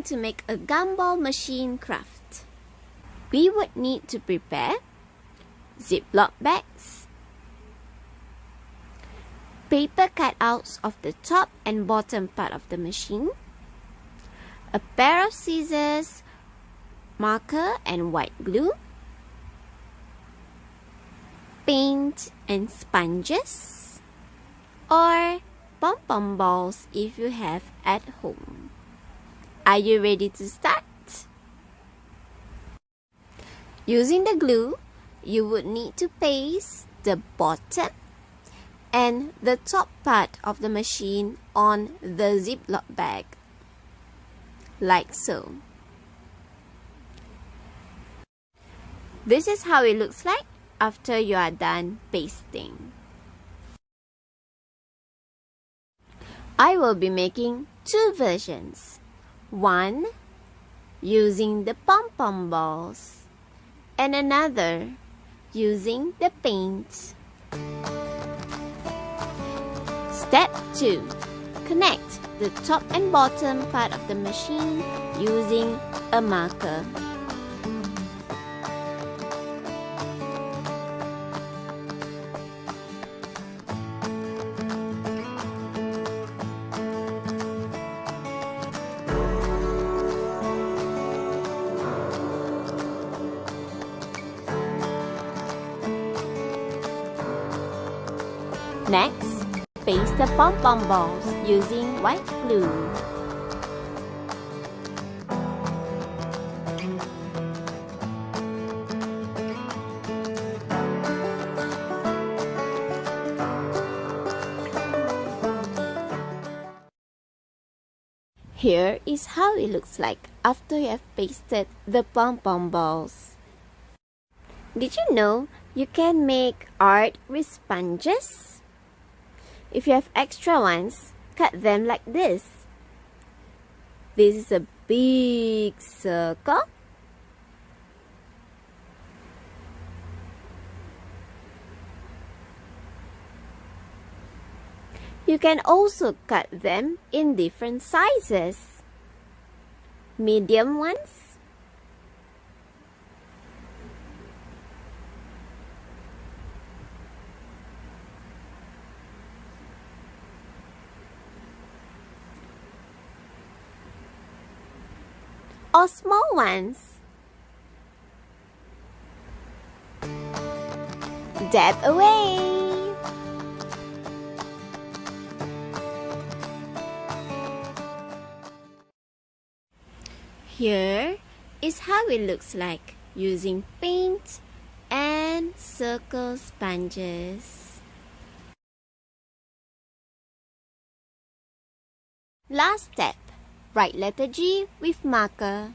to make a gumball machine craft. We would need to prepare Ziploc bags, paper cutouts of the top and bottom part of the machine, a pair of scissors, marker and white glue, paint and sponges, or pom-pom balls if you have at home. Are you ready to start? Using the glue, you would need to paste the bottom and the top part of the machine on the Ziploc bag, like so. This is how it looks like after you are done pasting. I will be making two versions. One using the pom-pom balls and another using the paint. Step 2. Connect the top and bottom part of the machine using a marker. Next, paste the pom-pom balls using white glue. Here is how it looks like after you have pasted the pom-pom balls. Did you know you can make art with sponges? If you have extra ones, cut them like this. This is a big circle. You can also cut them in different sizes. Medium ones, or small ones. Dab away. Here is how it looks like using paint and circle sponges. Last step. Write letter G with marker.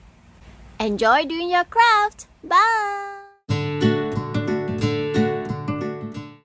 Enjoy doing your craft. Bye!